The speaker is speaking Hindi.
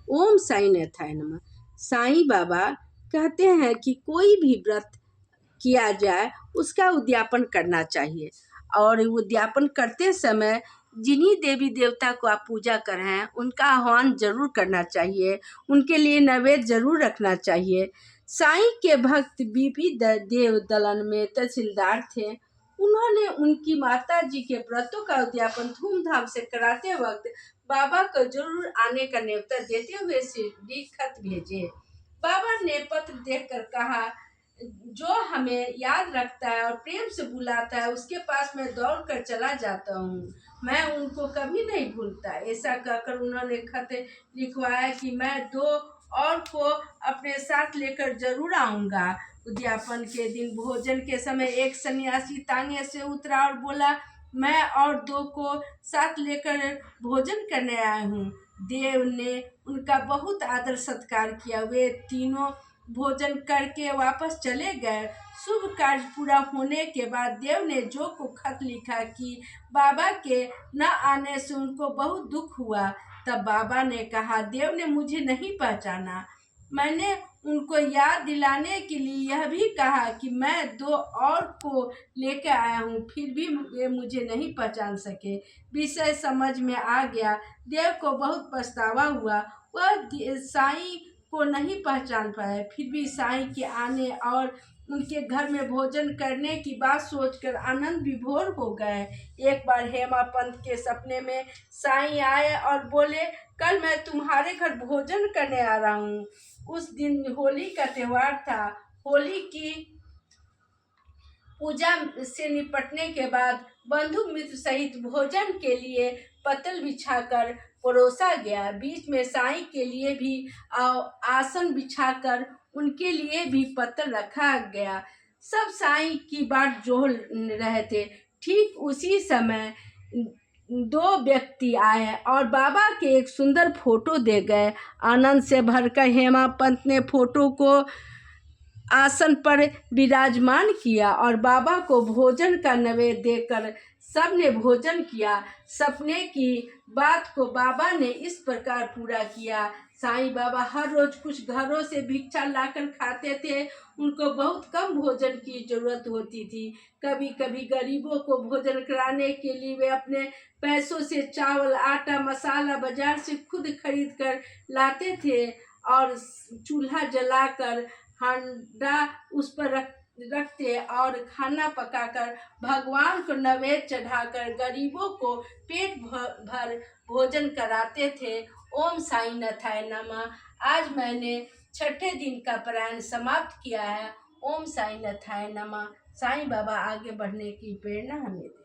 ओम साई नाथाय नमः। साईं बाबा कहते हैं कि कोई भी व्रत किया जाए उसका उद्यापन करना चाहिए, और उद्यापन करते समय जिन्हीं देवी देवता को आप पूजा कर रहे हैं उनका आह्वान जरूर करना चाहिए, उनके लिए नैवेद्य जरूर रखना चाहिए। साईं के भक्त बीपी देव दलन में तहसीलदार थे। उन्होंने उनकी माता जी के व्रतों का उद्यापन धूमधाम से कराते वक्त बाबा को जरूर आने का न्योता देते हुए सीधी खत भेजे। बाबा ने पत्र देखकर कहा, जो हमें याद रखता है और प्रेम से बुलाता है उसके पास मैं दौड़ कर चला जाता हूँ, मैं उनको कभी नहीं भूलता। ऐसा कहकर उन्होंने खत लिखवाया कि मैं 2 और को अपने साथ लेकर जरूर आऊँगा। उद्यापन के दिन भोजन के समय एक सन्यासी तांगे से उतरा और बोला, मैं और 2 को साथ लेकर भोजन करने आया हूँ। देव ने उनका बहुत आदर सत्कार किया। वे तीनों भोजन करके वापस चले गए। शुभ कार्य पूरा होने के बाद देव ने जो को खत लिखा कि बाबा के न आने से उनको बहुत दुख हुआ। तब बाबा ने कहा, देव ने मुझे नहीं पहचाना। मैंने उनको याद दिलाने के लिए यह भी कहा कि मैं 2 और को लेकर आया हूँ, फिर भी वे मुझे नहीं पहचान सके। विषय समझ में आ गया। देव को बहुत पछतावा हुआ। वह साईं को नहीं पहचान पाए, फिर भी साईं के आने और उनके घर में भोजन करने की बात सोचकर आनंद विभोर हो गए। एक बार हेमा पंत के सपने में साईं आए और बोले, कल मैं तुम्हारे घर भोजन करने आ रहा हूँ। उस दिन होली का त्योहार था। होली की पूजा से निपटने के बाद बंधु मित्र सहित भोजन के लिए पत्तल बिछाकर परोसा गया। बीच में साईं के लिए भी आसन बिछाकर उनके लिए भी पत्तल रखा गया। सब साईं की बाट जोह रहे थे। ठीक उसी समय 2 व्यक्ति आए और बाबा के एक सुंदर फोटो दे गए। आनंद से भरकर हेमा पंत ने फोटो को आसन पर विराजमान किया और बाबा को भोजन का नैवेद्य देकर सबने भोजन किया। सपने की बात को बाबा ने इस प्रकार पूरा किया। साईं बाबा हर रोज कुछ घरों से भिक्षा लाकर खाते थे। उनको बहुत कम भोजन की जरूरत होती थी। कभी कभी गरीबों को भोजन कराने के लिए वे अपने पैसों से चावल, आटा, मसाला बाजार से खुद खरीद कर लाते थे और चूल्हा जलाकर हांडा उस पर रखते और खाना पकाकर भगवान को नैवेद्य चढ़ाकर गरीबों को पेट भर भोजन कराते थे। ओम साई नाथाय नमः। आज मैंने 6ठे दिन का पारायण समाप्त किया है। ओम साई नाथाय नमः। साईं बाबा आगे बढ़ने की प्रेरणा हमें दें।